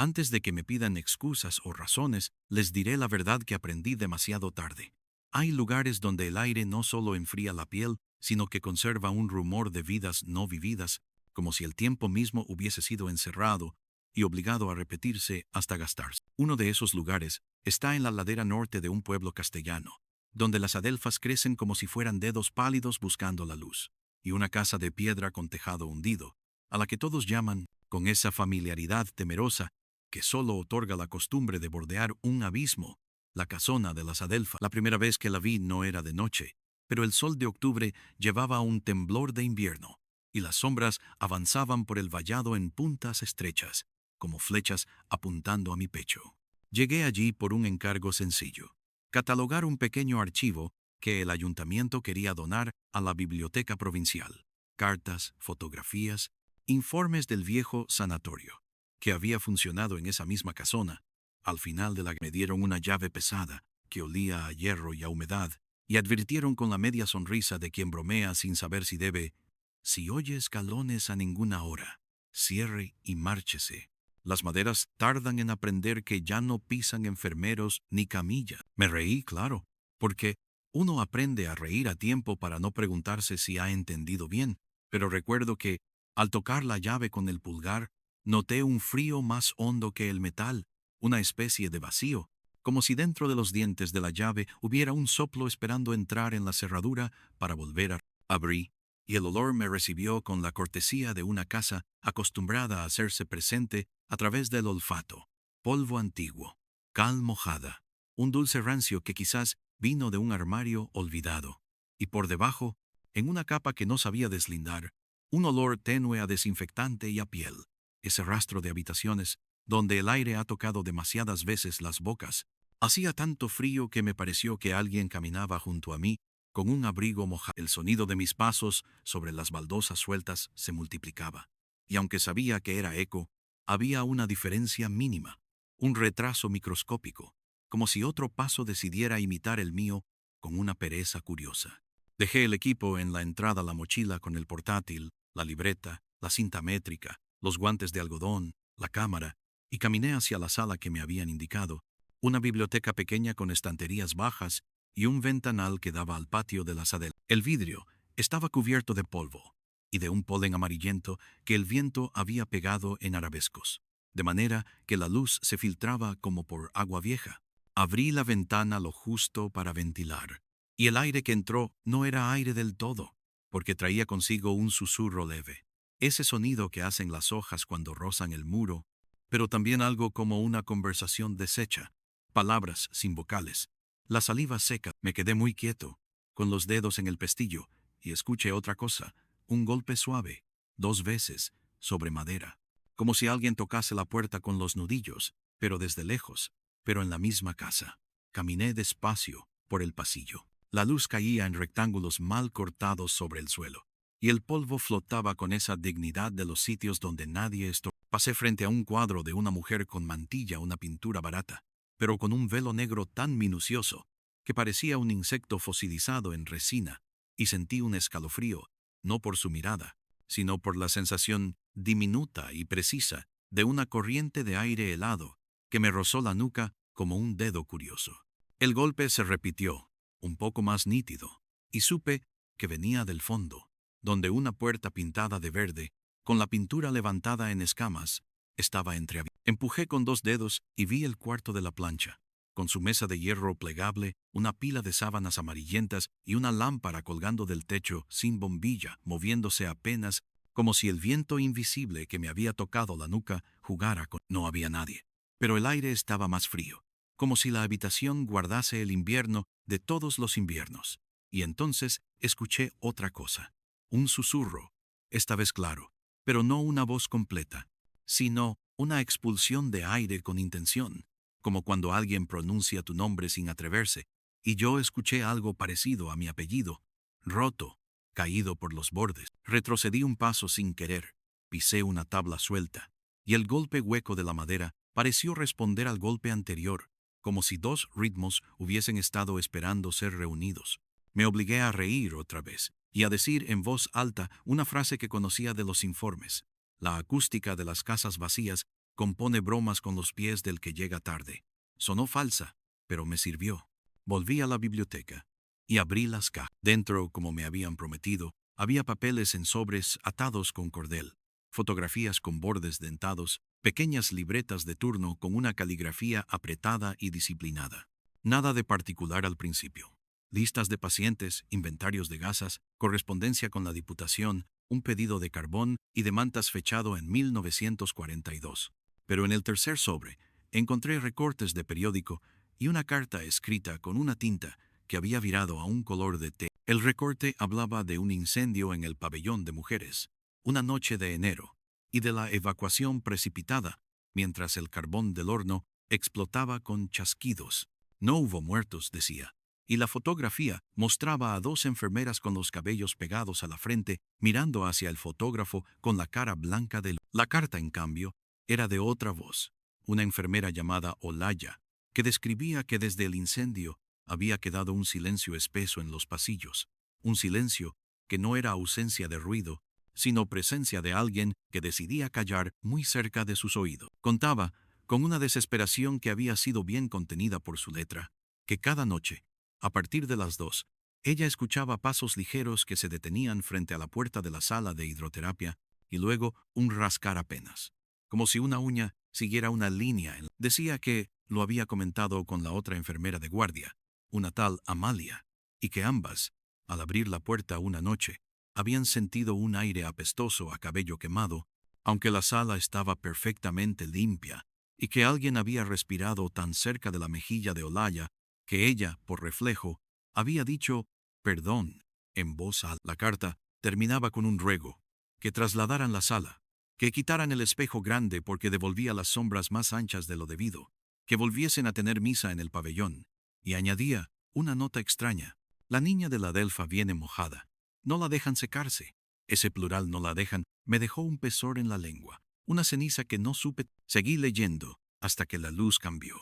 Antes de que me pidan excusas o razones, les diré la verdad que aprendí demasiado tarde. Hay lugares donde el aire no solo enfría la piel, sino que conserva un rumor de vidas no vividas, como si el tiempo mismo hubiese sido encerrado y obligado a repetirse hasta gastarse. Uno de esos lugares está en la ladera norte de un pueblo castellano, donde las adelfas crecen como si fueran dedos pálidos buscando la luz, y una casa de piedra con tejado hundido, a la que todos llaman, con esa familiaridad temerosa que solo otorga la costumbre de bordear un abismo, la casona de las adelfas. La primera vez que la vi no era de noche, pero el sol de octubre llevaba un temblor de invierno, y las sombras avanzaban por el vallado en puntas estrechas, como flechas apuntando a mi pecho. Llegué allí por un encargo sencillo: catalogar un pequeño archivo que el ayuntamiento quería donar a la biblioteca provincial. Cartas, fotografías, informes del viejo sanatorio, que había funcionado en esa misma casona. Al final de la me dieron una llave pesada, que olía a hierro y a humedad, y advirtieron con la media sonrisa de quien bromea sin saber si debe: si oye escalones a ninguna hora, cierre y márchese. Las maderas tardan en aprender que ya no pisan enfermeros ni camilla. Me reí, claro, porque uno aprende a reír a tiempo para no preguntarse si ha entendido bien, pero recuerdo que, al tocar la llave con el pulgar, noté un frío más hondo que el metal, una especie de vacío, como si dentro de los dientes de la llave hubiera un soplo esperando entrar en la cerradura para volver a abrir, y el olor me recibió con la cortesía de una casa acostumbrada a hacerse presente a través del olfato. Polvo antiguo, cal mojada, un dulce rancio que quizás vino de un armario olvidado, y por debajo, en una capa que no sabía deslindar, un olor tenue a desinfectante y a piel, ese rastro de habitaciones donde el aire ha tocado demasiadas veces las bocas. Hacía tanto frío que me pareció que alguien caminaba junto a mí con un abrigo mojado. El sonido de mis pasos sobre las baldosas sueltas se multiplicaba, y aunque sabía que era eco, había una diferencia mínima, un retraso microscópico, como si otro paso decidiera imitar el mío con una pereza curiosa. Dejé el equipo en la entrada, la mochila con el portátil, la libreta, la cinta métrica, los guantes de algodón, la cámara, y caminé hacia la sala que me habían indicado, una biblioteca pequeña con estanterías bajas y un ventanal que daba al patio de las adelfas. El vidrio estaba cubierto de polvo y de un polen amarillento que el viento había pegado en arabescos, de manera que la luz se filtraba como por agua vieja. Abrí la ventana lo justo para ventilar, y el aire que entró no era aire del todo, porque traía consigo un susurro leve, ese sonido que hacen las hojas cuando rozan el muro, pero también algo como una conversación deshecha, palabras sin vocales. La saliva seca. Me quedé muy quieto, con los dedos en el pestillo, y escuché otra cosa, un golpe suave, 2 veces, sobre madera, como si alguien tocase la puerta con los nudillos, pero desde lejos, pero en la misma casa. Caminé despacio por el pasillo. La luz caía en rectángulos mal cortados sobre el suelo, y el polvo flotaba con esa dignidad de los sitios donde nadie estuvo. Pasé frente a un cuadro de una mujer con mantilla, una pintura barata, pero con un velo negro tan minucioso que parecía un insecto fosilizado en resina, y sentí un escalofrío, no por su mirada, sino por la sensación diminuta y precisa de una corriente de aire helado que me rozó la nuca como un dedo curioso. El golpe se repitió, un poco más nítido, y supe que venía del fondo, donde una puerta pintada de verde, con la pintura levantada en escamas, estaba entreabierta. Empujé con 2 dedos y vi el cuarto de la plancha, con su mesa de hierro plegable, una pila de sábanas amarillentas y una lámpara colgando del techo sin bombilla, moviéndose apenas, como si el viento invisible que me había tocado la nuca jugara con... No había nadie, pero el aire estaba más frío, como si la habitación guardase el invierno de todos los inviernos. Y entonces escuché otra cosa, un susurro, esta vez claro, pero no una voz completa, sino una expulsión de aire con intención, como cuando alguien pronuncia tu nombre sin atreverse, y yo escuché algo parecido a mi apellido, roto, caído por los bordes. Retrocedí un paso sin querer, pisé una tabla suelta, y el golpe hueco de la madera pareció responder al golpe anterior, como si 2 ritmos hubiesen estado esperando ser reunidos. Me obligué a reír otra vez, y a decir en voz alta una frase que conocía de los informes. La acústica de las casas vacías compone bromas con los pies del que llega tarde. Sonó falsa, pero me sirvió. Volví a la biblioteca y abrí las cajas. Dentro, como me habían prometido, había papeles en sobres atados con cordel, fotografías con bordes dentados, pequeñas libretas de turno con una caligrafía apretada y disciplinada. Nada de particular al principio. Listas de pacientes, inventarios de gasas, correspondencia con la Diputación, un pedido de carbón y de mantas fechado en 1942. Pero en el tercer sobre encontré recortes de periódico y una carta escrita con una tinta que había virado a un color de té. El recorte hablaba de un incendio en el pabellón de mujeres, una noche de enero, y de la evacuación precipitada, mientras el carbón del horno explotaba con chasquidos. No hubo muertos, decía, y la fotografía mostraba a dos enfermeras con los cabellos pegados a la frente, mirando hacia el fotógrafo con la cara blanca de... La carta, en cambio, era de otra voz, una enfermera llamada Olaya, que describía que desde el incendio había quedado un silencio espeso en los pasillos, un silencio que no era ausencia de ruido, sino presencia de alguien que decidía callar muy cerca de sus oídos. Contaba, con una desesperación que había sido bien contenida por su letra, que cada noche, a partir de las 2, ella escuchaba pasos ligeros que se detenían frente a la puerta de la sala de hidroterapia y luego un rascar apenas, como si una uña siguiera una línea. Decía que lo había comentado con la otra enfermera de guardia, una tal Amalia, y que ambas, al abrir la puerta una noche, habían sentido un aire apestoso a cabello quemado, aunque la sala estaba perfectamente limpia, y que alguien había respirado tan cerca de la mejilla de Olaya que ella, por reflejo, había dicho «perdón» en voz alta. La carta terminaba con un ruego, que trasladaran la sala, que quitaran el espejo grande porque devolvía las sombras más anchas de lo debido, que volviesen a tener misa en el pabellón, y añadía una nota extraña. La niña de la Delfa viene mojada. No la dejan secarse. Ese plural no la dejan me dejó un pesor en la lengua, una ceniza que no supe. Seguí leyendo hasta que la luz cambió,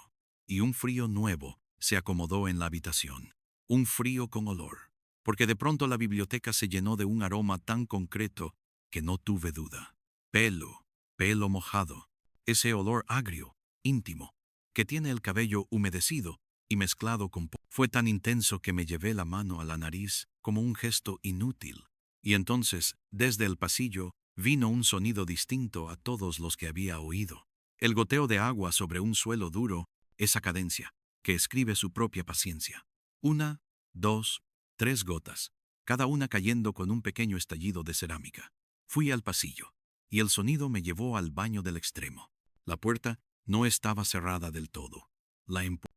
y un frío nuevo se acomodó en la habitación. Un frío con olor, porque de pronto la biblioteca se llenó de un aroma tan concreto que no tuve duda. Pelo mojado, ese olor agrio, íntimo, que tiene el cabello humedecido y mezclado con fue tan intenso que me llevé la mano a la nariz como un gesto inútil. Y entonces, desde el pasillo, vino un sonido distinto a todos los que había oído. El goteo de agua sobre un suelo duro, esa cadencia, que escribe su propia paciencia. 1, 2, 3 gotas, cada una cayendo con un pequeño estallido de cerámica. Fui al pasillo, y el sonido me llevó al baño del extremo. La puerta no estaba cerrada del todo.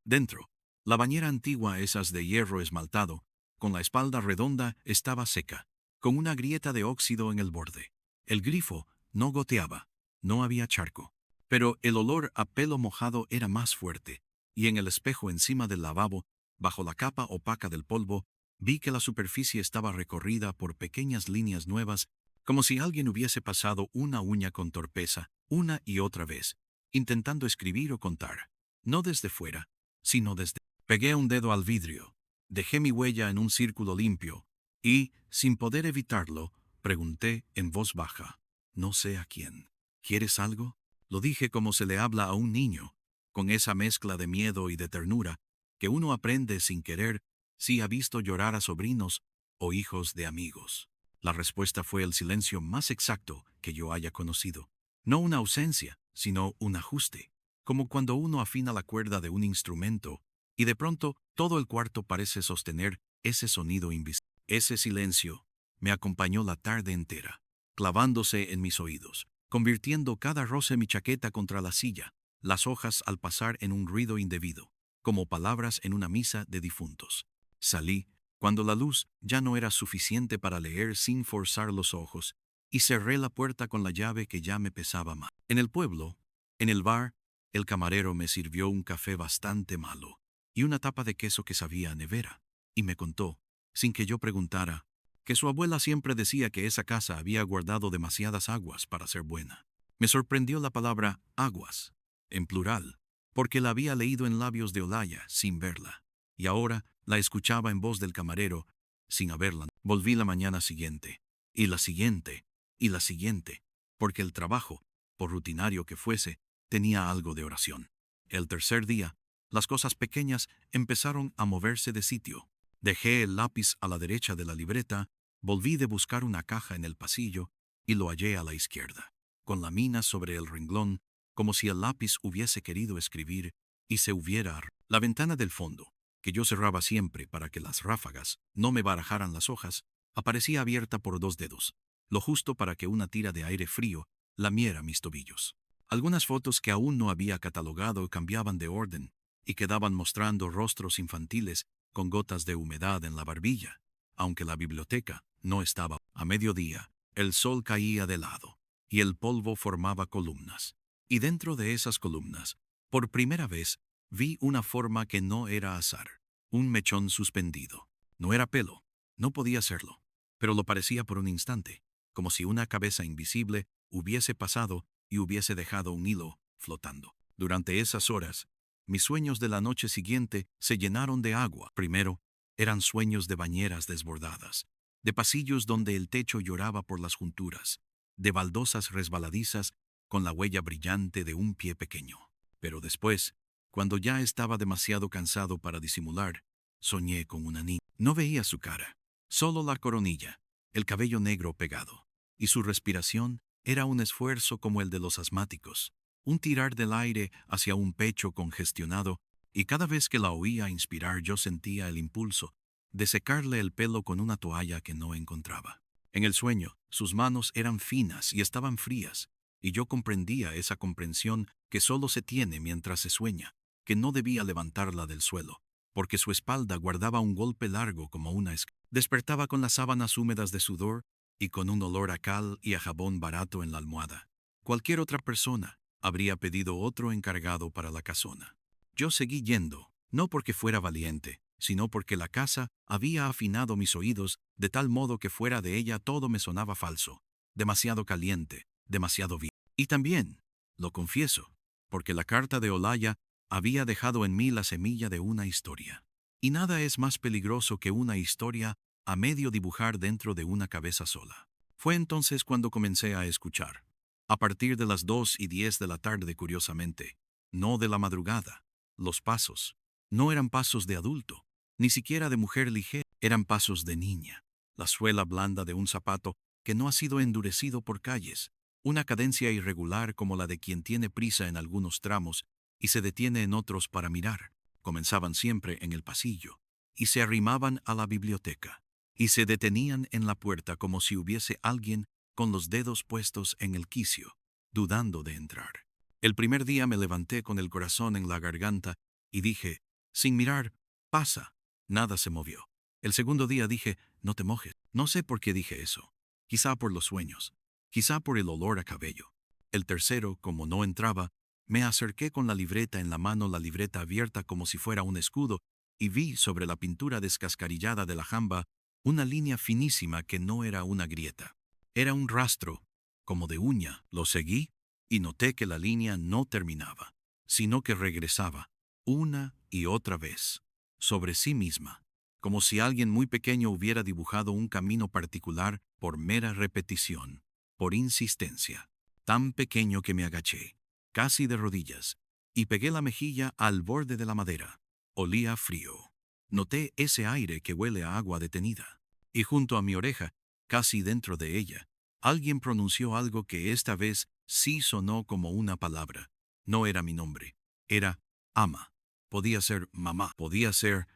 Dentro, la bañera antigua, esas de hierro esmaltado, con la espalda redonda, estaba seca, con una grieta de óxido en el borde. El grifo no goteaba, no había charco, pero el olor a pelo mojado era más fuerte, y en el espejo encima del lavabo, bajo la capa opaca del polvo, vi que la superficie estaba recorrida por pequeñas líneas nuevas, como si alguien hubiese pasado una uña con torpeza, una y otra vez, intentando escribir o contar, no desde fuera, sino desde... Pegué un dedo al vidrio, dejé mi huella en un círculo limpio, y, sin poder evitarlo, pregunté en voz baja, no sé a quién. ¿Quieres algo? Lo dije como se le habla a un niño, con esa mezcla de miedo y de ternura, que uno aprende sin querer si ha visto llorar a sobrinos o hijos de amigos. La respuesta fue el silencio más exacto que yo haya conocido. No una ausencia, sino un ajuste, como cuando uno afina la cuerda de un instrumento, y de pronto todo el cuarto parece sostener ese sonido invisible. Ese silencio me acompañó la tarde entera, clavándose en mis oídos, convirtiendo cada roce mi chaqueta contra la silla, las hojas al pasar en un ruido indebido, como palabras en una misa de difuntos. Salí, cuando la luz ya no era suficiente para leer sin forzar los ojos, y cerré la puerta con la llave que ya me pesaba más. En el pueblo, en el bar, el camarero me sirvió un café bastante malo y una tapa de queso que sabía a nevera, y me contó, sin que yo preguntara, que su abuela siempre decía que esa casa había guardado demasiadas aguas para ser buena. Me sorprendió la palabra aguas, en plural, porque la había leído en labios de Olaya sin verla, y ahora la escuchaba en voz del camarero sin haberla. Volví la mañana siguiente, y la siguiente, y la siguiente, porque el trabajo, por rutinario que fuese, tenía algo de oración. El tercer día, las cosas pequeñas empezaron a moverse de sitio. Dejé el lápiz a la derecha de la libreta, volví de buscar una caja en el pasillo y lo hallé a la izquierda, con la mina sobre el renglón, como si el lápiz hubiese querido escribir y se hubiera... La ventana del fondo, que yo cerraba siempre para que las ráfagas no me barajaran las hojas, aparecía abierta por 2 dedos, lo justo para que una tira de aire frío lamiera mis tobillos. Algunas fotos que aún no había catalogado cambiaban de orden y quedaban mostrando rostros infantiles con gotas de humedad en la barbilla, aunque la biblioteca no estaba. A mediodía, el sol caía de lado y el polvo formaba columnas. Y dentro de esas columnas, por primera vez, vi una forma que no era azar, un mechón suspendido. No era pelo, no podía serlo, pero lo parecía por un instante, como si una cabeza invisible hubiese pasado y hubiese dejado un hilo flotando. Durante esas horas, mis sueños de la noche siguiente se llenaron de agua. Primero, eran sueños de bañeras desbordadas, de pasillos donde el techo lloraba por las junturas, de baldosas resbaladizas con la huella brillante de un pie pequeño. Pero después, cuando ya estaba demasiado cansado para disimular, soñé con una niña. No veía su cara, solo la coronilla, el cabello negro pegado, y su respiración era un esfuerzo como el de los asmáticos, un tirar del aire hacia un pecho congestionado, y cada vez que la oía inspirar yo sentía el impulso de secarle el pelo con una toalla que no encontraba. En el sueño, sus manos eran finas y estaban frías, y yo comprendía esa comprensión que solo se tiene mientras se sueña, que no debía levantarla del suelo, porque su espalda guardaba un golpe largo como una escalera. Despertaba con las sábanas húmedas de sudor y con un olor a cal y a jabón barato en la almohada. Cualquier otra persona habría pedido otro encargado para la casona. Yo seguí yendo, no porque fuera valiente, sino porque la casa había afinado mis oídos de tal modo que fuera de ella todo me sonaba falso, demasiado caliente, demasiado vivo. Y también, lo confieso, porque la carta de Olaya había dejado en mí la semilla de una historia. Y nada es más peligroso que una historia a medio dibujar dentro de una cabeza sola. Fue entonces cuando comencé a escuchar. A partir de las 2:10 de la tarde, curiosamente, no de la madrugada, los pasos. No eran pasos de adulto, ni siquiera de mujer ligera, eran pasos de niña. La suela blanda de un zapato que no ha sido endurecido por calles, una cadencia irregular como la de quien tiene prisa en algunos tramos y se detiene en otros para mirar. Comenzaban siempre en el pasillo, y se arrimaban a la biblioteca, y se detenían en la puerta como si hubiese alguien con los dedos puestos en el quicio, dudando de entrar. El primer día me levanté con el corazón en la garganta y dije, sin mirar, pasa. Nada se movió. El segundo día dije, no te mojes. No sé por qué dije eso. Quizá por los sueños, quizá por el olor a cabello. El tercero, como no entraba, me acerqué con la libreta en la mano, la libreta abierta como si fuera un escudo, y vi sobre la pintura descascarillada de la jamba una línea finísima que no era una grieta. Era un rastro, como de uña. Lo seguí y noté que la línea no terminaba, sino que regresaba, una y otra vez, sobre sí misma, como si alguien muy pequeño hubiera dibujado un camino particular por mera repetición, por insistencia. Tan pequeño que me agaché, casi de rodillas, y pegué la mejilla al borde de la madera. Olía frío. Noté ese aire que huele a agua detenida. Y junto a mi oreja, casi dentro de ella, alguien pronunció algo que esta vez sí sonó como una palabra. No era mi nombre. Era ama. Podía ser mamá. Podía ser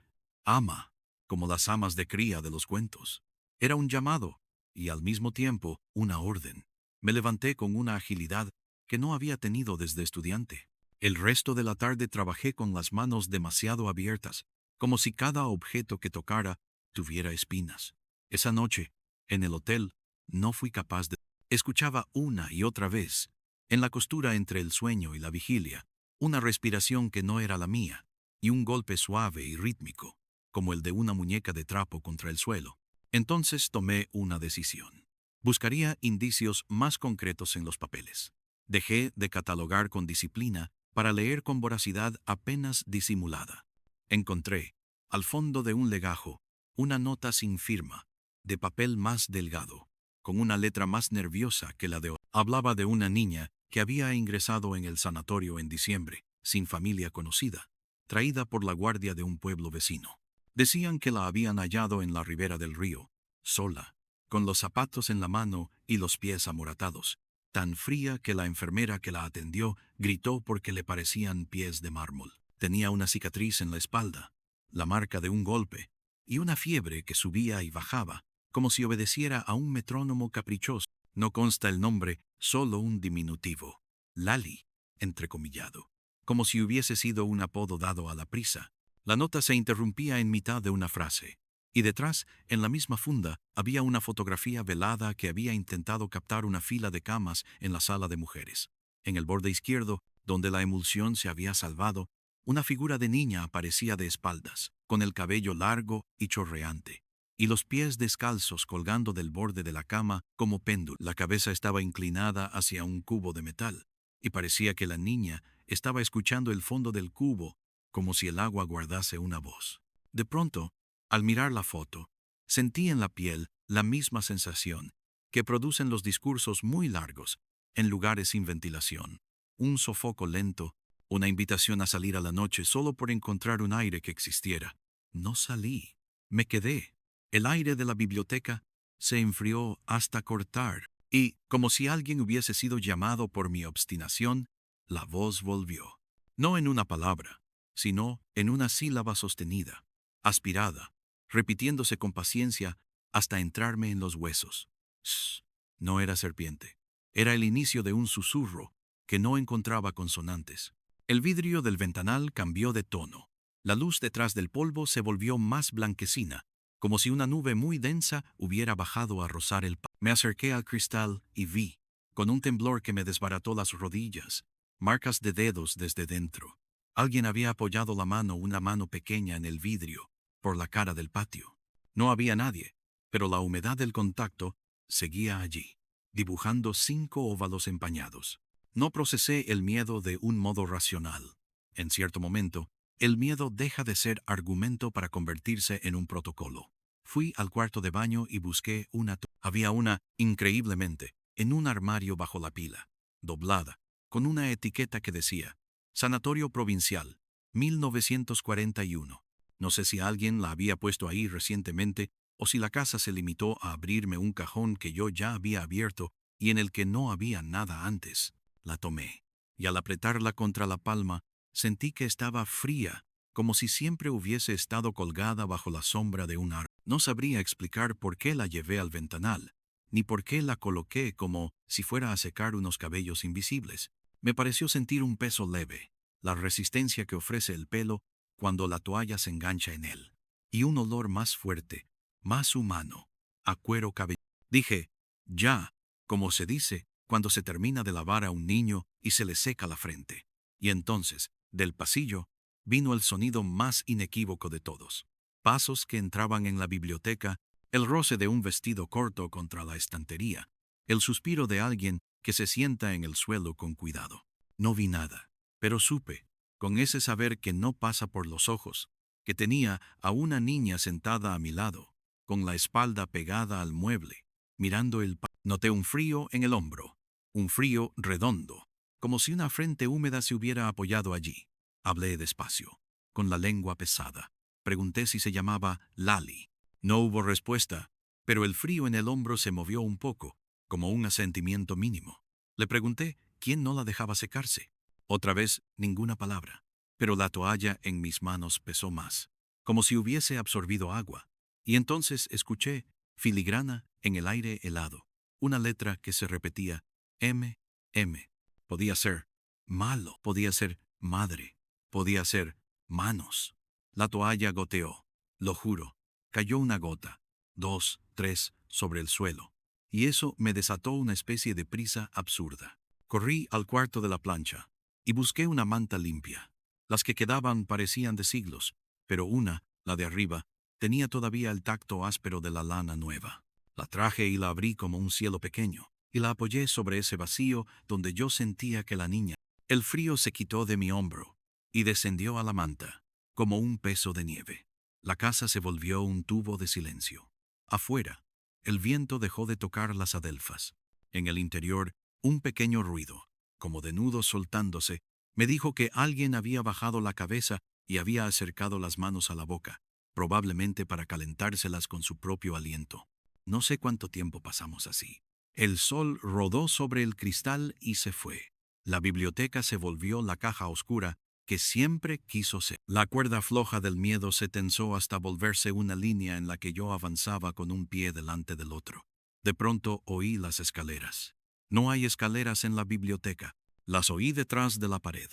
ama, como las amas de cría de los cuentos. Era un llamado, y al mismo tiempo una orden. Me levanté con una agilidad que no había tenido desde estudiante. El resto de la tarde trabajé con las manos demasiado abiertas, como si cada objeto que tocara tuviera espinas. Esa noche, en el hotel, no fui capaz de... Escuchaba una y otra vez, en la costura entre el sueño y la vigilia, una respiración que no era la mía, y un golpe suave y rítmico, como el de una muñeca de trapo contra el suelo. Entonces tomé una decisión. Buscaría indicios más concretos en los papeles. Dejé de catalogar con disciplina para leer con voracidad apenas disimulada. Encontré, al fondo de un legajo, una nota sin firma, de papel más delgado, con una letra más nerviosa que la de hoy. Hablaba de una niña que había ingresado en el sanatorio en diciembre, sin familia conocida, traída por la guardia de un pueblo vecino. Decían que la habían hallado en la ribera del río, sola, con los zapatos en la mano y los pies amoratados, tan fría que la enfermera que la atendió gritó porque le parecían pies de mármol. Tenía una cicatriz en la espalda, la marca de un golpe, y una fiebre que subía y bajaba, como si obedeciera a un metrónomo caprichoso. No consta el nombre, solo un diminutivo, Lali, entrecomillado, como si hubiese sido un apodo dado a la prisa. La nota se interrumpía en mitad de una frase, y detrás, en la misma funda, había una fotografía velada que había intentado captar una fila de camas en la sala de mujeres. En el borde izquierdo, donde la emulsión se había salvado, una figura de niña aparecía de espaldas, con el cabello largo y chorreante, y los pies descalzos colgando del borde de la cama como péndulo. La cabeza estaba inclinada hacia un cubo de metal, y parecía que la niña estaba escuchando el fondo del cubo, como si el agua guardase una voz. De pronto, al mirar la foto, sentí en la piel la misma sensación que producen los discursos muy largos, en lugares sin ventilación. Un sofoco lento, una invitación a salir a la noche solo por encontrar un aire que existiera. No salí, me quedé. El aire de la biblioteca se enfrió hasta cortar, y, como si alguien hubiese sido llamado por mi obstinación, la voz volvió. No en una palabra, sino en una sílaba sostenida, aspirada, repitiéndose con paciencia hasta entrarme en los huesos. Shh. No era serpiente. Era el inicio de un susurro que no encontraba consonantes. El vidrio del ventanal cambió de tono. La luz detrás del polvo se volvió más blanquecina, como si una nube muy densa hubiera bajado a rozar el Me acerqué al cristal y vi, con un temblor que me desbarató las rodillas, marcas de dedos desde dentro. Alguien había apoyado una mano pequeña en el vidrio, por la cara del patio. No había nadie, pero la humedad del contacto seguía allí, dibujando 5 óvalos empañados. No procesé el miedo de un modo racional. En cierto momento, el miedo deja de ser argumento para convertirse en un protocolo. Fui al cuarto de baño y busqué una. Había una, increíblemente, en un armario bajo la pila, doblada, con una etiqueta que decía, Sanatorio Provincial, 1941. No sé si alguien la había puesto ahí recientemente o si la casa se limitó a abrirme un cajón que yo ya había abierto y en el que no había nada antes. La tomé, y al apretarla contra la palma, sentí que estaba fría, como si siempre hubiese estado colgada bajo la sombra de un árbol. No sabría explicar por qué la llevé al ventanal, ni por qué la coloqué como si fuera a secar unos cabellos invisibles. Me pareció sentir un peso leve, la resistencia que ofrece el pelo cuando la toalla se engancha en él, y un olor más fuerte, más humano, a cuero cabelludo. Dije, ya, como se dice, cuando se termina de lavar a un niño y se le seca la frente. Y entonces, del pasillo, vino el sonido más inequívoco de todos. Pasos que entraban en la biblioteca, el roce de un vestido corto contra la estantería, el suspiro de alguien que se sienta en el suelo con cuidado. No vi nada, pero supe, con ese saber que no pasa por los ojos, que tenía a una niña sentada a mi lado, con la espalda pegada al mueble, mirando el Noté un frío en el hombro, un frío redondo, como si una frente húmeda se hubiera apoyado allí. Hablé despacio, con la lengua pesada. Pregunté si se llamaba Lali. No hubo respuesta, pero el frío en el hombro se movió un poco, como un asentimiento mínimo. Le pregunté quién no la dejaba secarse. Otra vez, ninguna palabra, pero la toalla en mis manos pesó más, como si hubiese absorbido agua. Y entonces escuché, filigrana, en el aire helado, una letra que se repetía, M, M. Podía ser malo, podía ser madre, podía ser manos. La toalla goteó, lo juro. Cayó una gota, 2, 3, sobre el suelo. Y eso me desató una especie de prisa absurda. Corrí al cuarto de la plancha y busqué una manta limpia. Las que quedaban parecían de siglos, pero una, la de arriba, tenía todavía el tacto áspero de la lana nueva. La traje y la abrí como un cielo pequeño, y la apoyé sobre ese vacío donde yo sentía que la niña. El frío se quitó de mi hombro y descendió a la manta, como un peso de nieve. La casa se volvió un tubo de silencio. Afuera, el viento dejó de tocar las adelfas. En el interior, un pequeño ruido, como de nudos soltándose, me dijo que alguien había bajado la cabeza y había acercado las manos a la boca, probablemente para calentárselas con su propio aliento. No sé cuánto tiempo pasamos así. El sol rodó sobre el cristal y se fue. La biblioteca se volvió la caja oscura que siempre quiso ser. La cuerda floja del miedo se tensó hasta volverse una línea en la que yo avanzaba con un pie delante del otro. De pronto oí las escaleras. No hay escaleras en la biblioteca. Las oí detrás de la pared.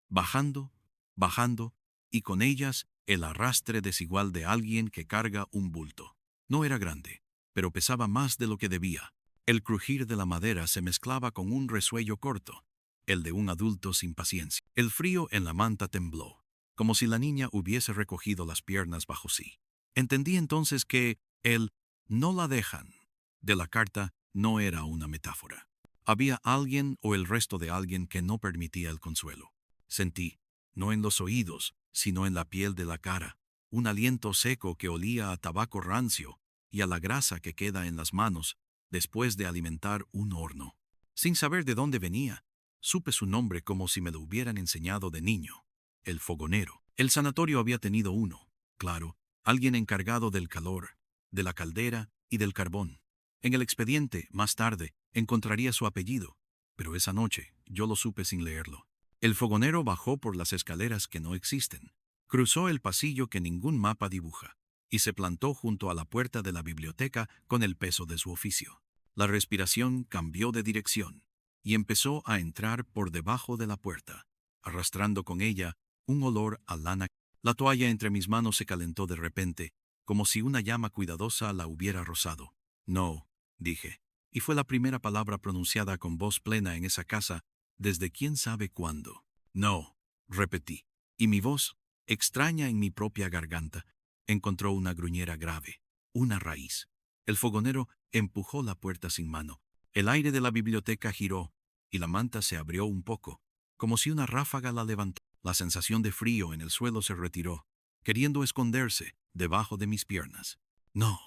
Bajando, bajando, y con ellas el arrastre desigual de alguien que carga un bulto. No era grande, pero pesaba más de lo que debía. El crujir de la madera se mezclaba con un resuello corto, el de un adulto sin paciencia. El frío en la manta tembló, como si la niña hubiese recogido las piernas bajo sí. Entendí entonces que el «no la dejan» de la carta no era una metáfora. Había alguien o el resto de alguien que no permitía el consuelo. Sentí, no en los oídos, sino en la piel de la cara, un aliento seco que olía a tabaco rancio y a la grasa que queda en las manos después de alimentar un horno. Sin saber de dónde venía, supe su nombre como si me lo hubieran enseñado de niño: el fogonero. El sanatorio había tenido uno, claro, alguien encargado del calor, de la caldera y del carbón. En el expediente, más tarde, encontraría su apellido, pero esa noche yo lo supe sin leerlo. El fogonero bajó por las escaleras que no existen, cruzó el pasillo que ningún mapa dibuja, y se plantó junto a la puerta de la biblioteca con el peso de su oficio. La respiración cambió de dirección y empezó a entrar por debajo de la puerta, arrastrando con ella un olor a lana. La toalla entre mis manos se calentó de repente, como si una llama cuidadosa la hubiera rozado. «No», dije, y fue la primera palabra pronunciada con voz plena en esa casa desde quién sabe cuándo. «No», repetí, y mi voz, extraña en mi propia garganta, encontró una gruñera grave, una raíz. El fogonero empujó la puerta sin mano. El aire de la biblioteca giró y la manta se abrió un poco, como si una ráfaga la levantó. La sensación de frío en el suelo se retiró, queriendo esconderse debajo de mis piernas. «No»,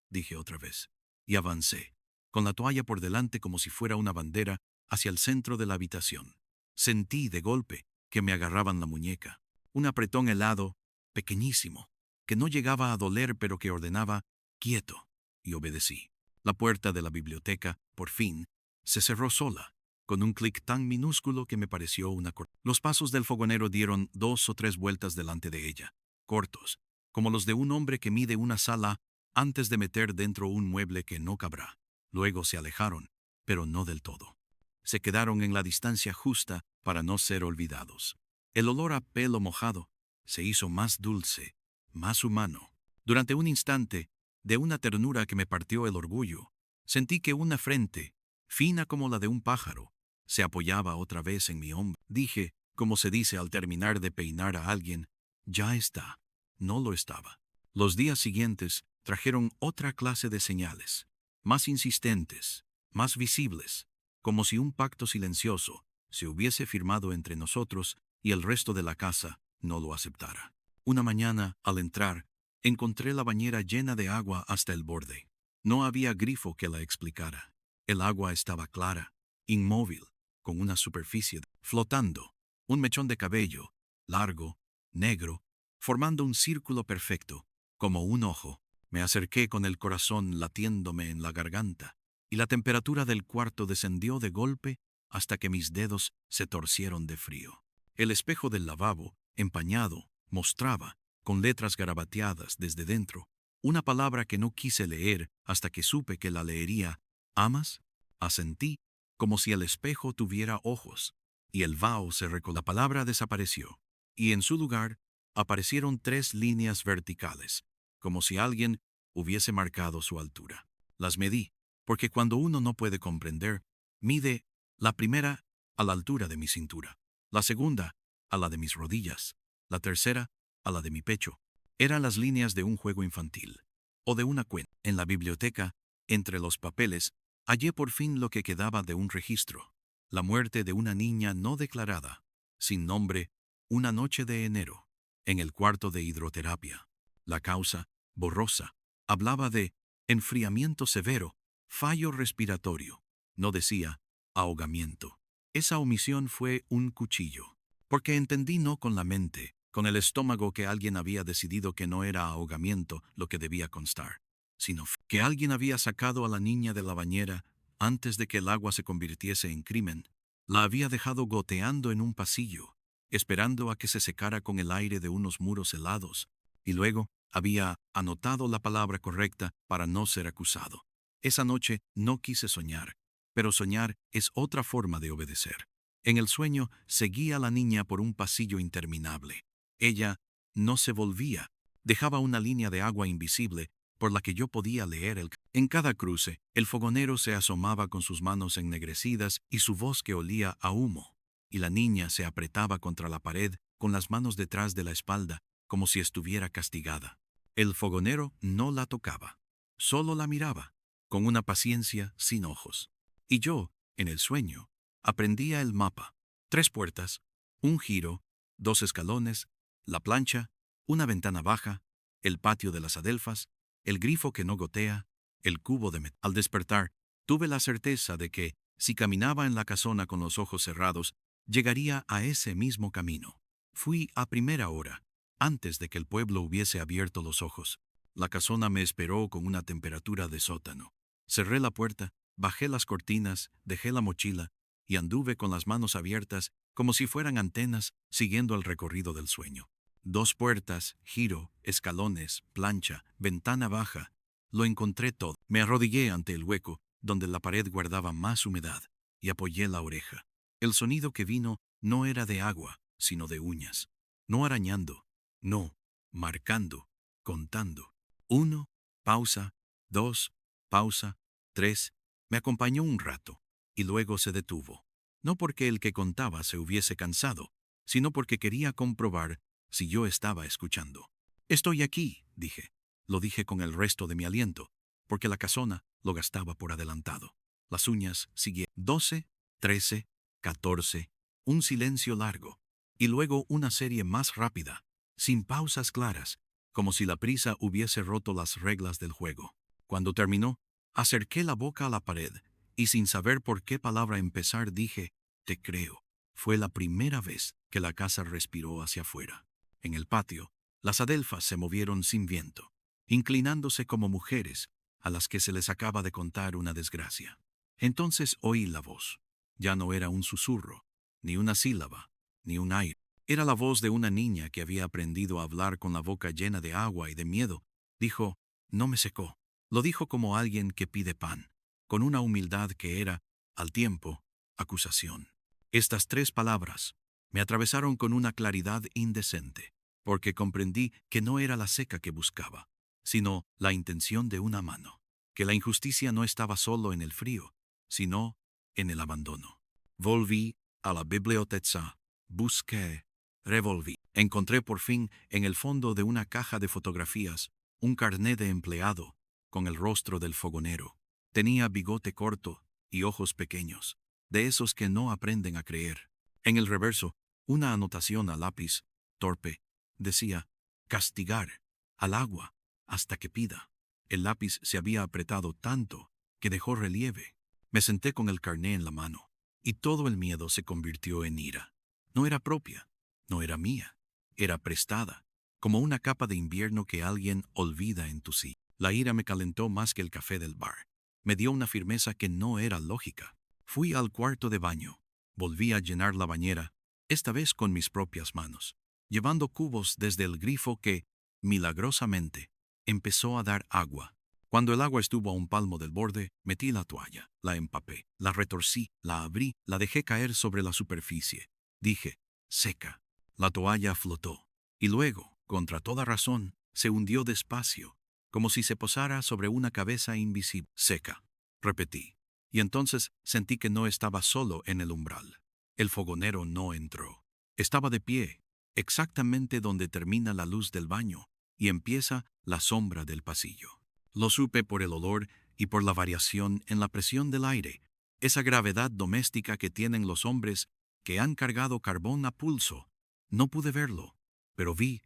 dije otra vez, y avancé, con la toalla por delante como si fuera una bandera, hacia el centro de la habitación. Sentí de golpe que me agarraban la muñeca, un apretón helado, pequeñísimo, que no llegaba a doler pero que ordenaba «quieto», y obedecí. La puerta de la biblioteca, por fin, se cerró sola, con un clic tan minúsculo que me pareció una cortina. Los pasos del fogonero dieron 2 o 3 vueltas delante de ella, cortos, como los de un hombre que mide una sala antes de meter dentro un mueble que no cabrá. Luego se alejaron, pero no del todo. Se quedaron en la distancia justa para no ser olvidados. El olor a pelo mojado se hizo más dulce, más humano. Durante un instante, de una ternura que me partió el orgullo, sentí que una frente, fina como la de un pájaro, se apoyaba otra vez en mi hombro. Dije, como se dice al terminar de peinar a alguien: «Ya está». No lo estaba. Los días siguientes trajeron otra clase de señales, más insistentes, más visibles, como si un pacto silencioso se hubiese firmado entre nosotros y el resto de la casa no lo aceptara. Una mañana, al entrar, encontré la bañera llena de agua hasta el borde. No había grifo que la explicara. El agua estaba clara, inmóvil, con una superficie flotando, un mechón de cabello, largo, negro, formando un círculo perfecto, como un ojo. Me acerqué con el corazón latiéndome en la garganta, y la temperatura del cuarto descendió de golpe hasta que mis dedos se torcieron de frío. El espejo del lavabo, empañado, mostraba, con letras garabateadas desde dentro, una palabra que no quise leer hasta que supe que la leería. «¿Amas?». Asentí, como si el espejo tuviera ojos, y el vaho se recoló. La palabra desapareció, y en su lugar aparecieron 3 líneas verticales, como si alguien hubiese marcado su altura. Las medí, porque cuando uno no puede comprender, mide: la primera a la altura de mi cintura, la segunda a la de mis rodillas, la tercera a la de mi pecho. Eran las líneas de un juego infantil, o de una cuenta. En la biblioteca, entre los papeles, hallé por fin lo que quedaba de un registro: la muerte de una niña no declarada, sin nombre, una noche de enero, en el cuarto de hidroterapia. La causa, borrosa, hablaba de enfriamiento severo, fallo respiratorio. No decía ahogamiento. Esa omisión fue un cuchillo. Porque entendí no con la mente, con el estómago, que alguien había decidido que no era ahogamiento lo que debía constar, sino que alguien había sacado a la niña de la bañera antes de que el agua se convirtiese en crimen. La había dejado goteando en un pasillo, esperando a que se secara con el aire de unos muros helados, y luego había anotado la palabra correcta para no ser acusado. Esa noche no quise soñar, pero soñar es otra forma de obedecer. En el sueño seguía a la niña por un pasillo interminable. Ella no se volvía, dejaba una línea de agua invisible por la que yo podía leer En cada cruce, el fogonero se asomaba con sus manos ennegrecidas y su voz que olía a humo, y la niña se apretaba contra la pared con las manos detrás de la espalda, como si estuviera castigada. El fogonero no la tocaba, solo la miraba, con una paciencia sin ojos. Y yo, en el sueño, aprendía el mapa: 3 puertas, un giro, 2 escalones, la plancha, una ventana baja, el patio de las adelfas, el grifo que no gotea, el cubo de metal. Al despertar, tuve la certeza de que, si caminaba en la casona con los ojos cerrados, llegaría a ese mismo camino. Fui a primera hora, antes de que el pueblo hubiese abierto los ojos. La casona me esperó con una temperatura de sótano. Cerré la puerta, bajé las cortinas, dejé la mochila y anduve con las manos abiertas como si fueran antenas, siguiendo el recorrido del sueño. 2 puertas, giro, escalones, plancha, ventana baja. Lo encontré todo. Me arrodillé ante el hueco, donde la pared guardaba más humedad, y apoyé la oreja. El sonido que vino no era de agua, sino de uñas. No arañando, no, marcando, contando. 1, pausa, 2, pausa, 3. Me acompañó un rato, y luego se detuvo. No porque el que contaba se hubiese cansado, sino porque quería comprobar si yo estaba escuchando. Estoy aquí, dije. Lo dije con el resto de mi aliento, porque la casona lo gastaba por adelantado. Las uñas siguieron. 12, 13, 14, un silencio largo, y luego una serie más rápida, sin pausas claras, como si la prisa hubiese roto las reglas del juego. Cuando terminó, acerqué la boca a la pared, y sin saber por qué palabra empezar dije: te creo. Fue la primera vez que la casa respiró hacia afuera. En el patio, las adelfas se movieron sin viento, inclinándose como mujeres a las que se les acaba de contar una desgracia. Entonces oí la voz. Ya no era un susurro, ni una sílaba, ni un aire. Era la voz de una niña que había aprendido a hablar con la boca llena de agua y de miedo. Dijo: no me secó. Lo dijo como alguien que pide pan, con una humildad que era, al tiempo, acusación. Estas 3 palabras me atravesaron con una claridad indecente, porque comprendí que no era la seca que buscaba, sino la intención de una mano, que la injusticia no estaba solo en el frío, sino en el abandono. Volví a la biblioteca, busqué, revolví. Encontré por fin, en el fondo de una caja de fotografías, un carné de empleado con el rostro del fogonero. Tenía bigote corto y ojos pequeños, de esos que no aprenden a creer. En el reverso, una anotación a lápiz, torpe, decía: castigar al agua hasta que pida. El lápiz se había apretado tanto que dejó relieve. Me senté con el carné en la mano, y todo el miedo se convirtió en ira. No era propia, no era mía, era prestada, como una capa de invierno que alguien olvida en tu sí. La ira me calentó más que el café del bar. Me dio una firmeza que no era lógica. Fui al cuarto de baño. Volví a llenar la bañera, esta vez con mis propias manos, llevando cubos desde el grifo que, milagrosamente, empezó a dar agua. Cuando el agua estuvo a un palmo del borde, metí la toalla, la empapé, la retorcí, la abrí, la dejé caer sobre la superficie. Dije: seca. La toalla flotó, y luego, contra toda razón, se hundió despacio, como si se posara sobre una cabeza invisible. Seca, repetí, y entonces sentí que no estaba solo en el umbral. El fogonero no entró. Estaba de pie, exactamente donde termina la luz del baño y empieza la sombra del pasillo. Lo supe por el olor y por la variación en la presión del aire, esa gravedad doméstica que tienen los hombres que han cargado carbón a pulso. No pude verlo, pero vi,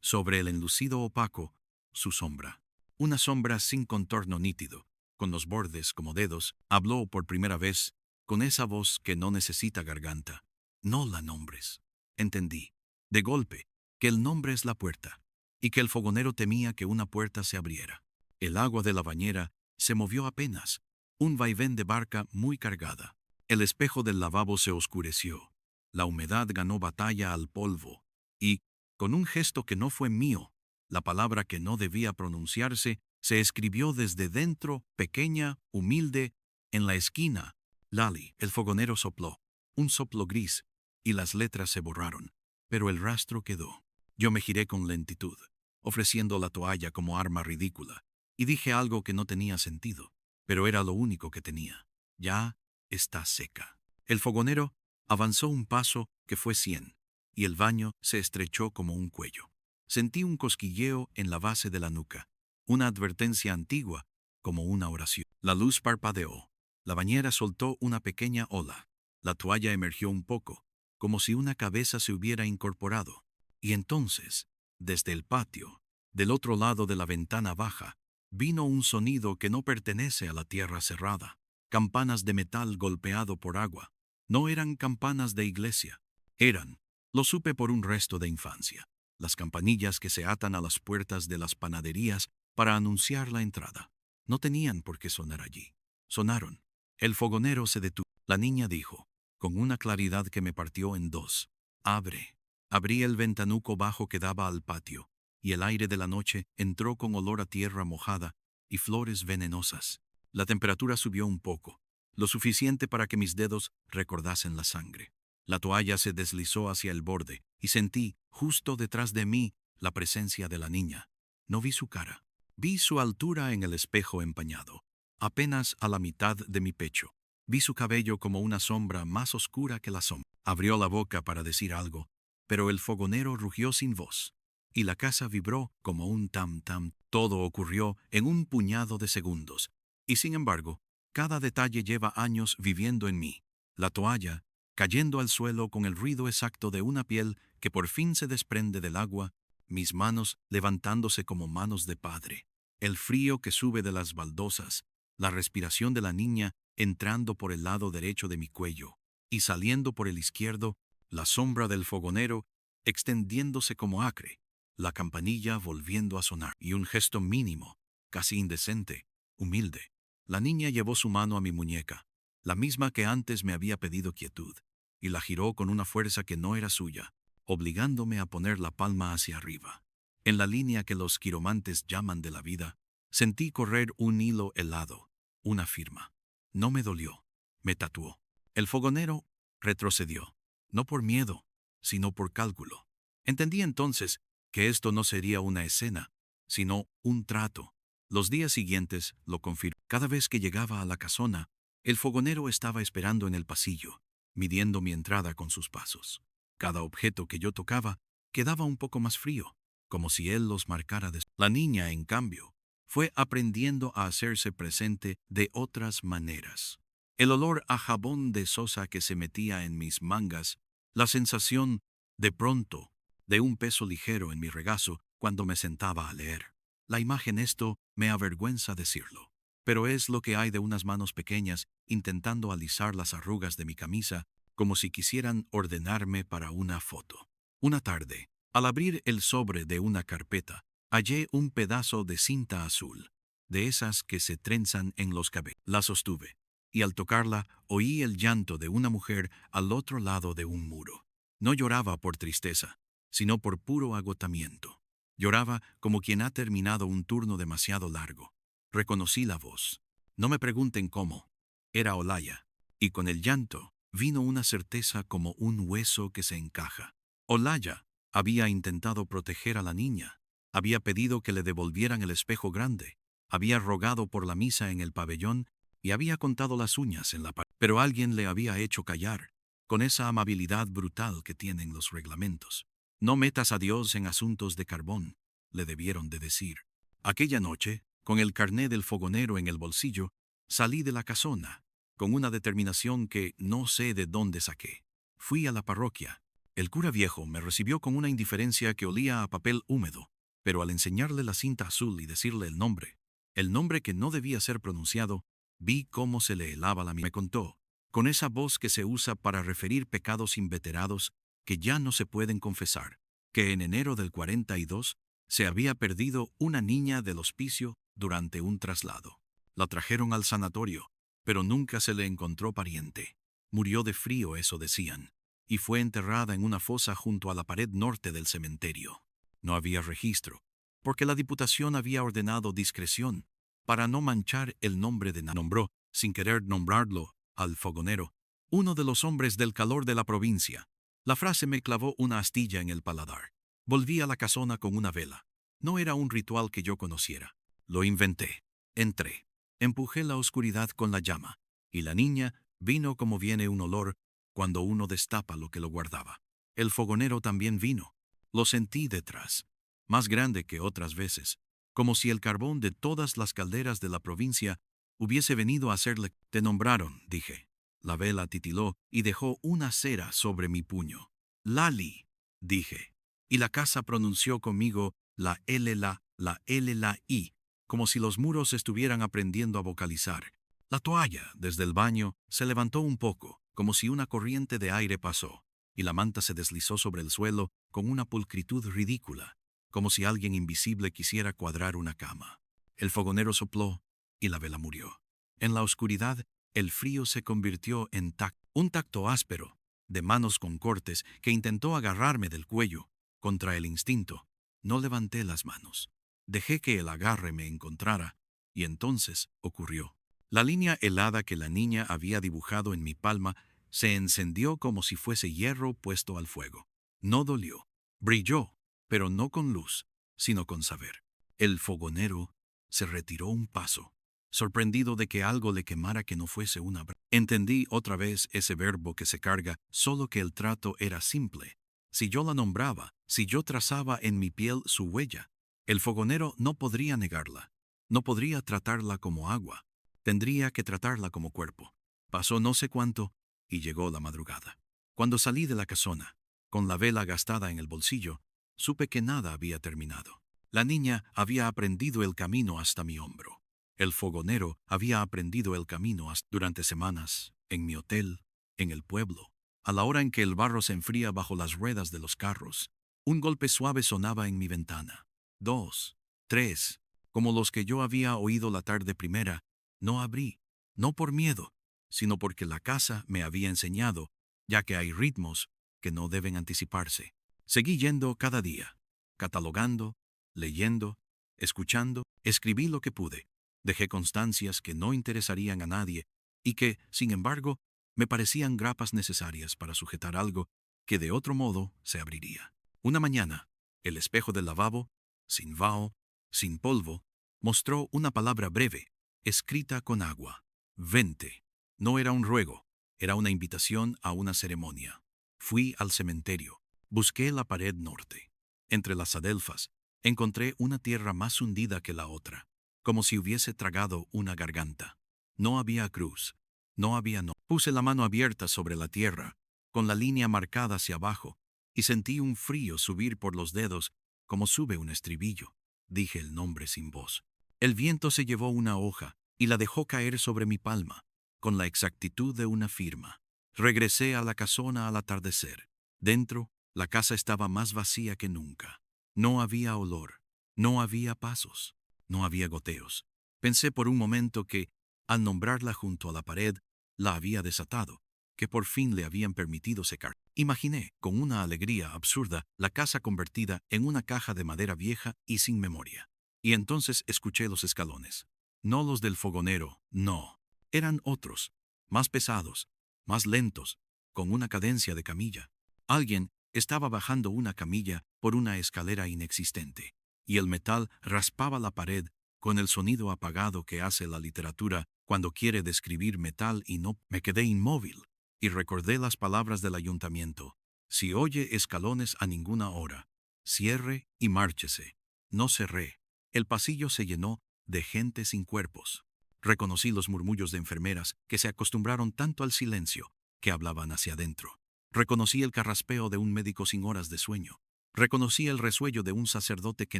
sobre el enlucido opaco, su sombra. Una sombra sin contorno nítido, con los bordes como dedos. Habló por primera vez, con esa voz que no necesita garganta. No la nombres. Entendí, de golpe, que el nombre es la puerta, y que el fogonero temía que una puerta se abriera. El agua de la bañera se movió apenas, un vaivén de barca muy cargada. El espejo del lavabo se oscureció. La humedad ganó batalla al polvo, y, con un gesto que no fue mío, la palabra que no debía pronunciarse se escribió desde dentro, pequeña, humilde, en la esquina. Lali. El fogonero sopló, un soplo gris, y las letras se borraron, pero el rastro quedó. Yo me giré con lentitud, ofreciendo la toalla como arma ridícula, y dije algo que no tenía sentido, pero era lo único que tenía. Ya está seca. El fogonero avanzó un paso que fue 100, y el baño se estrechó como un cuello. Sentí un cosquilleo en la base de la nuca, una advertencia antigua, como una oración. La luz parpadeó. La bañera soltó una pequeña ola. La toalla emergió un poco, como si una cabeza se hubiera incorporado. Y entonces, desde el patio, del otro lado de la ventana baja, vino un sonido que no pertenece a la tierra cerrada. Campanas de metal golpeado por agua. No eran campanas de iglesia. Eran, lo supe por un resto de infancia, las campanillas que se atan a las puertas de las panaderías para anunciar la entrada. No tenían por qué sonar allí. Sonaron. El fogonero se detuvo. La niña dijo, con una claridad que me partió en dos: abre. Abrí el ventanuco bajo que daba al patio, y el aire de la noche entró con olor a tierra mojada y flores venenosas. La temperatura subió un poco, lo suficiente para que mis dedos recordasen la sangre. La toalla se deslizó hacia el borde, y sentí, justo detrás de mí, la presencia de la niña. No vi su cara. Vi su altura en el espejo empañado, apenas a la mitad de mi pecho. Vi su cabello como una sombra más oscura que la sombra. Abrió la boca para decir algo, pero el fogonero rugió sin voz, y la casa vibró como un tam-tam. Todo ocurrió en un puñado de segundos, y sin embargo, cada detalle lleva años viviendo en mí. La toalla, cayendo al suelo con el ruido exacto de una piel que por fin se desprende del agua, mis manos levantándose como manos de padre, el frío que sube de las baldosas, la respiración de la niña entrando por el lado derecho de mi cuello y saliendo por el izquierdo, la sombra del fogonero extendiéndose como acre, la campanilla volviendo a sonar, y un gesto mínimo, casi indecente, humilde. La niña llevó su mano a mi muñeca, la misma que antes me había pedido quietud, y la giró con una fuerza que no era suya, obligándome a poner la palma hacia arriba. En la línea que los quiromantes llaman de la vida, sentí correr un hilo helado, una firma. No me dolió, me tatuó. El fogonero retrocedió, no por miedo, sino por cálculo. Entendí entonces que esto no sería una escena, sino un trato. Los días siguientes lo confirmó. Cada vez que llegaba a la casona, el fogonero estaba esperando en el pasillo, midiendo mi entrada con sus pasos. Cada objeto que yo tocaba quedaba un poco más frío, como si él los marcara. La niña, en cambio, fue aprendiendo a hacerse presente de otras maneras. El olor a jabón de sosa que se metía en mis mangas, la sensación, de pronto, de un peso ligero en mi regazo cuando me sentaba a leer. La imagen, esto me avergüenza decirlo, pero es lo que hay de unas manos pequeñas intentando alisar las arrugas de mi camisa como si quisieran ordenarme para una foto. Una tarde, al abrir el sobre de una carpeta, hallé un pedazo de cinta azul, de esas que se trenzan en los cabellos. La sostuve, y al tocarla oí el llanto de una mujer al otro lado de un muro. No lloraba por tristeza, sino por puro agotamiento. Lloraba como quien ha terminado un turno demasiado largo. Reconocí la voz. No me pregunten cómo. Era Olaya, y con el llanto vino una certeza como un hueso que se encaja. Olaya había intentado proteger a la niña. Había pedido que le devolvieran el espejo grande. Había rogado por la misa en el pabellón y había contado las uñas en la pared. Pero alguien le había hecho callar, con esa amabilidad brutal que tienen los reglamentos. No metas a Dios en asuntos de carbón, le debieron de decir. Aquella noche, con el carné del fogonero en el bolsillo, salí de la casona, con una determinación que no sé de dónde saqué. Fui a la parroquia. El cura viejo me recibió con una indiferencia que olía a papel húmedo, pero al enseñarle la cinta azul y decirle el nombre que no debía ser pronunciado, vi cómo se le helaba la mirada. Me contó con esa voz que se usa para referir pecados inveterados que ya no se pueden confesar, que en enero del 42 se había perdido una niña del hospicio durante un traslado. La trajeron al sanatorio, pero nunca se le encontró pariente. Murió de frío, eso decían, y fue enterrada en una fosa junto a la pared norte del cementerio. No había registro, porque la Diputación había ordenado discreción para no manchar el nombre de nombró, sin querer nombrarlo, al fogonero, uno de los hombres del calor de la provincia. La frase me clavó una astilla en el paladar. Volví a la casona con una vela. No era un ritual que yo conociera. Lo inventé. Entré. Empujé la oscuridad con la llama, y la niña vino como viene un olor cuando uno destapa lo que lo guardaba. El fogonero también vino. Lo sentí detrás, más grande que otras veces, como si el carbón de todas las calderas de la provincia hubiese venido a hacerle. Te nombraron, dije. La vela titiló y dejó una cera sobre mi puño. Lali, dije. Y la casa pronunció conmigo la L, la L, la I, como si los muros estuvieran aprendiendo a vocalizar. La toalla, desde el baño, se levantó un poco, como si una corriente de aire pasó, y la manta se deslizó sobre el suelo con una pulcritud ridícula, como si alguien invisible quisiera cuadrar una cama. El fogonero sopló y la vela murió. En la oscuridad, el frío se convirtió en un tacto áspero, de manos con cortes, que intentó agarrarme del cuello. Contra el instinto, no levanté las manos. Dejé que el agarre me encontrara, y entonces ocurrió. La línea helada que la niña había dibujado en mi palma se encendió como si fuese hierro puesto al fuego. No dolió. Brilló, pero no con luz, sino con saber. El fogonero se retiró un paso, sorprendido de que algo le quemara que no fuese una brasa. Entendí otra vez ese verbo que se carga, solo que el trato era simple. Si yo la nombraba, si yo trazaba en mi piel su huella, el fogonero no podría negarla. No podría tratarla como agua. Tendría que tratarla como cuerpo. Pasó no sé cuánto y llegó la madrugada. Cuando salí de la casona, con la vela gastada en el bolsillo, supe que nada había terminado. La niña había aprendido el camino hasta mi hombro. El fogonero había aprendido el camino durante semanas, en mi hotel, en el pueblo. A la hora en que el barro se enfría bajo las ruedas de los carros, un golpe suave sonaba en mi ventana. 2, 3, como los que yo había oído la tarde primera. No abrí, no por miedo, sino porque la casa me había enseñado, ya que hay ritmos que no deben anticiparse. Seguí yendo cada día, catalogando, leyendo, escuchando, escribí lo que pude. Dejé constancias que no interesarían a nadie y que, sin embargo, me parecían grapas necesarias para sujetar algo que de otro modo se abriría. Una mañana, el espejo del lavabo, sin vaho, sin polvo, mostró una palabra breve, escrita con agua. Vente. No era un ruego, era una invitación a una ceremonia. Fui al cementerio. Busqué la pared norte. Entre las adelfas, encontré una tierra más hundida que la otra, como si hubiese tragado una garganta. No había cruz. No había no. Puse la mano abierta sobre la tierra, con la línea marcada hacia abajo, y sentí un frío subir por los dedos como sube un estribillo. Dije el nombre sin voz. El viento se llevó una hoja y la dejó caer sobre mi palma, con la exactitud de una firma. Regresé a la casona al atardecer. Dentro, la casa estaba más vacía que nunca. No había olor, no había pasos, no había goteos. Pensé por un momento que, al nombrarla junto a la pared, la había desatado, que por fin le habían permitido secar. Imaginé, con una alegría absurda, la casa convertida en una caja de madera vieja y sin memoria. Y entonces escuché los escalones. No los del fogonero, no. Eran otros, más pesados, más lentos, con una cadencia de camilla. Alguien estaba bajando una camilla por una escalera inexistente, y el metal raspaba la pared con el sonido apagado que hace la literatura cuando quiere describir metal y no. Me quedé inmóvil y recordé las palabras del ayuntamiento. Si oye escalones a ninguna hora, cierre y márchese. No cerré. El pasillo se llenó de gente sin cuerpos. Reconocí los murmullos de enfermeras que se acostumbraron tanto al silencio que hablaban hacia adentro. Reconocí el carraspeo de un médico sin horas de sueño. Reconocí el resuello de un sacerdote que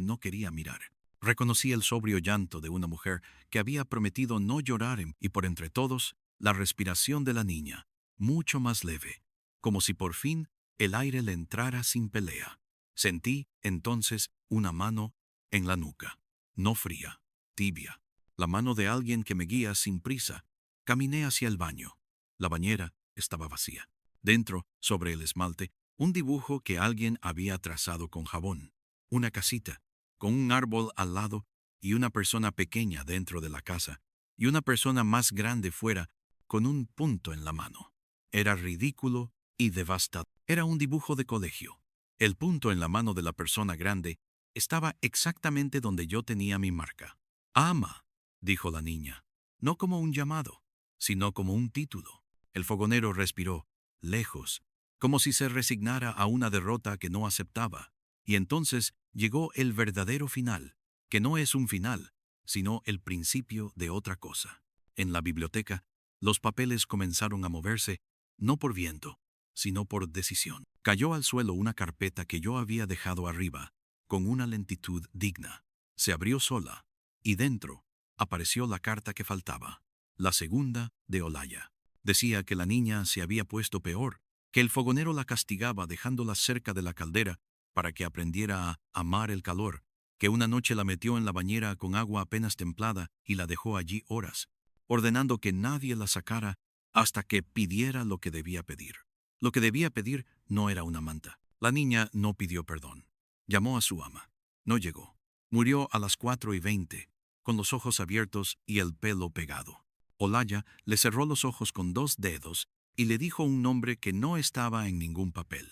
no quería mirar. Reconocí el sobrio llanto de una mujer que había prometido no llorar y por entre todos, la respiración de la niña, mucho más leve, como si por fin el aire le entrara sin pelea. Sentí, entonces, una mano en la nuca, no fría, tibia, la mano de alguien que me guía sin prisa. Caminé hacia el baño. La bañera estaba vacía. Dentro, sobre el esmalte, un dibujo que alguien había trazado con jabón. Una casita, con un árbol al lado y una persona pequeña dentro de la casa, y una persona más grande fuera, con un punto en la mano. Era ridículo y devastador. Era un dibujo de colegio. El punto en la mano de la persona grande estaba exactamente donde yo tenía mi marca. «Ama», dijo la niña, no como un llamado, sino como un título. El fogonero respiró, lejos, como si se resignara a una derrota que no aceptaba. Y entonces llegó el verdadero final, que no es un final, sino el principio de otra cosa. En la biblioteca, los papeles comenzaron a moverse, no por viento, sino por decisión. Cayó al suelo una carpeta que yo había dejado arriba, con una lentitud digna. Se abrió sola, y dentro apareció la carta que faltaba, la segunda de Olaya. Decía que la niña se había puesto peor, que el fogonero la castigaba dejándola cerca de la caldera para que aprendiera a amar el calor, que una noche la metió en la bañera con agua apenas templada y la dejó allí horas, ordenando que nadie la sacara hasta que pidiera lo que debía pedir. Lo que debía pedir no era una manta. La niña no pidió perdón. Llamó a su ama. No llegó. Murió a las 4:20, con los ojos abiertos y el pelo pegado. Olaya le cerró los ojos con 2 dedos y le dijo un nombre que no estaba en ningún papel.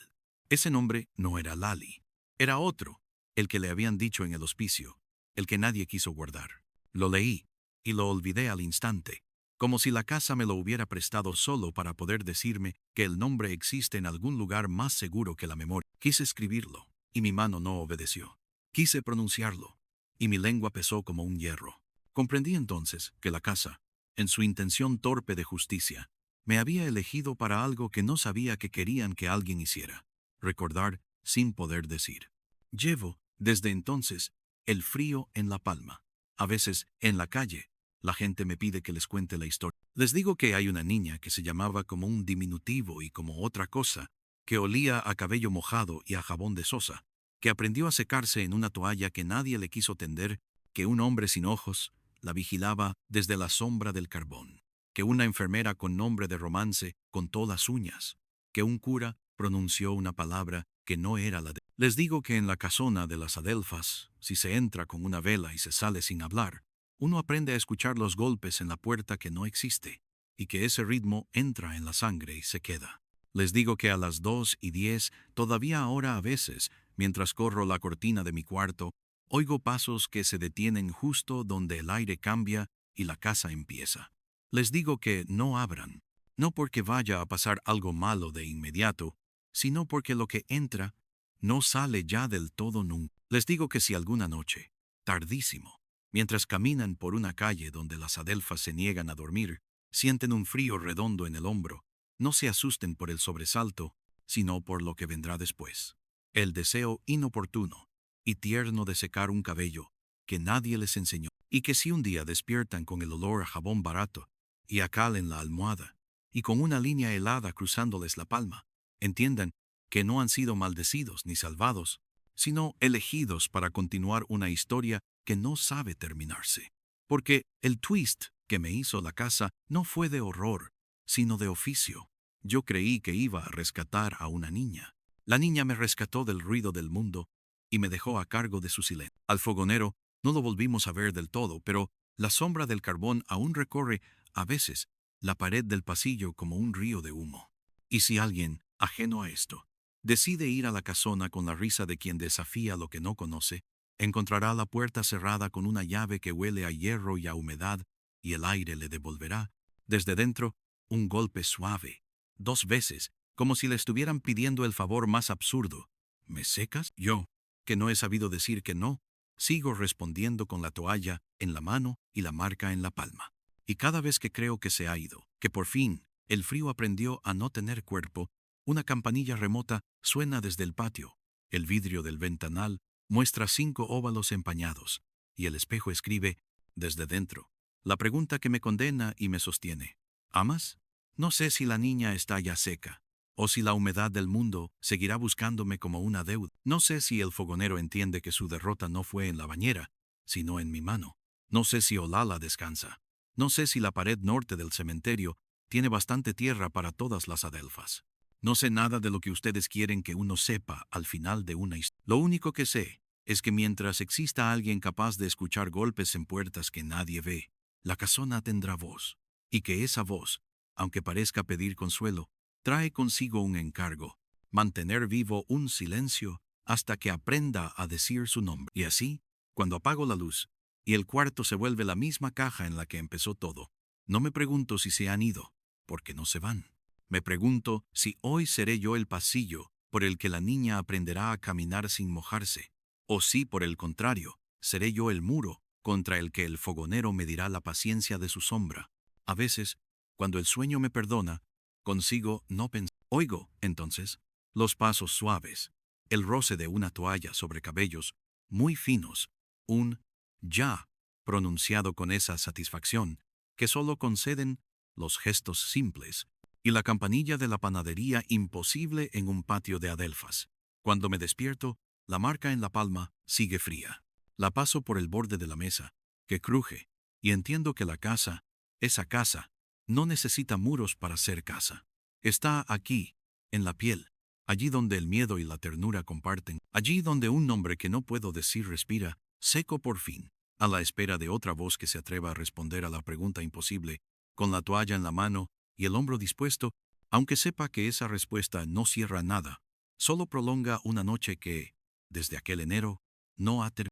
Ese nombre no era Lali. Era otro, el que le habían dicho en el hospicio, el que nadie quiso guardar. Lo leí y lo olvidé al instante, como si la casa me lo hubiera prestado solo para poder decirme que el nombre existe en algún lugar más seguro que la memoria. Quise escribirlo, y mi mano no obedeció. Quise pronunciarlo, y mi lengua pesó como un hierro. Comprendí entonces que la casa, en su intención torpe de justicia, me había elegido para algo que no sabía que querían que alguien hiciera: recordar sin poder decir. Llevo, desde entonces, el frío en la palma. A veces, en la calle, la gente me pide que les cuente la historia. Les digo que hay una niña que se llamaba como un diminutivo y como otra cosa, que olía a cabello mojado y a jabón de sosa, que aprendió a secarse en una toalla que nadie le quiso tender, que un hombre sin ojos la vigilaba desde la sombra del carbón, que una enfermera con nombre de romance contó las uñas, que un cura pronunció una palabra que no era la de... Les digo que en la casona de las adelfas, si se entra con una vela y se sale sin hablar, uno aprende a escuchar los golpes en la puerta que no existe, y que ese ritmo entra en la sangre y se queda. Les digo que a las 2:10, todavía ahora a veces, mientras corro la cortina de mi cuarto, oigo pasos que se detienen justo donde el aire cambia y la casa empieza. Les digo que no abran, no porque vaya a pasar algo malo de inmediato, sino porque lo que entra no sale ya del todo nunca. Les digo que si alguna noche, tardísimo, mientras caminan por una calle donde las adelfas se niegan a dormir, sienten un frío redondo en el hombro, no se asusten por el sobresalto, sino por lo que vendrá después. El deseo inoportuno y tierno de secar un cabello que nadie les enseñó, y que si un día despiertan con el olor a jabón barato y a cal en la almohada, y con una línea helada cruzándoles la palma, entiendan que no han sido maldecidos ni salvados, sino elegidos para continuar una historia que no sabe terminarse. Porque el twist que me hizo la casa no fue de horror, sino de oficio. Yo creí que iba a rescatar a una niña. La niña me rescató del ruido del mundo y me dejó a cargo de su silencio. Al fogonero no lo volvimos a ver del todo, pero la sombra del carbón aún recorre, a veces, la pared del pasillo como un río de humo. Y si alguien, ajeno a esto, decide ir a la casona con la risa de quien desafía lo que no conoce, encontrará la puerta cerrada con una llave que huele a hierro y a humedad, y el aire le devolverá, desde dentro, un golpe suave, 2 veces, como si le estuvieran pidiendo el favor más absurdo. ¿Me secas? Yo, que no he sabido decir que no, sigo respondiendo con la toalla en la mano y la marca en la palma. Y cada vez que creo que se ha ido, que por fin el frío aprendió a no tener cuerpo, una campanilla remota suena desde el patio. El vidrio del ventanal muestra 5 óvalos empañados, y el espejo escribe, desde dentro, la pregunta que me condena y me sostiene. ¿Amas? No sé si la niña está ya seca, o si la humedad del mundo seguirá buscándome como una deuda. No sé si el fogonero entiende que su derrota no fue en la bañera, sino en mi mano. No sé si Olala descansa. No sé si la pared norte del cementerio tiene bastante tierra para todas las adelfas. No sé nada de lo que ustedes quieren que uno sepa al final de una historia. Lo único que sé es que mientras exista alguien capaz de escuchar golpes en puertas que nadie ve, la casona tendrá voz, y que esa voz, aunque parezca pedir consuelo, trae consigo un encargo: mantener vivo un silencio hasta que aprenda a decir su nombre. Y así, cuando apago la luz, y el cuarto se vuelve la misma caja en la que empezó todo, no me pregunto si se han ido, porque no se van. Me pregunto si hoy seré yo el pasillo por el que la niña aprenderá a caminar sin mojarse, o si, por el contrario, seré yo el muro contra el que el fogonero medirá la paciencia de su sombra. A veces, cuando el sueño me perdona, consigo no pensar. Oigo, entonces, los pasos suaves, el roce de una toalla sobre cabellos muy finos, un ya pronunciado con esa satisfacción que solo conceden los gestos simples, y la campanilla de la panadería imposible en un patio de adelfas. Cuando me despierto, la marca en la palma sigue fría. La paso por el borde de la mesa, que cruje, y entiendo que la casa, esa casa, no necesita muros para ser casa. Está aquí, en la piel, allí donde el miedo y la ternura comparten, allí donde un nombre que no puedo decir respira, seco por fin, a la espera de otra voz que se atreva a responder a la pregunta imposible, con la toalla en la mano y el hombro dispuesto, aunque sepa que esa respuesta no cierra nada, solo prolonga una noche que, desde aquel enero, no ha terminado.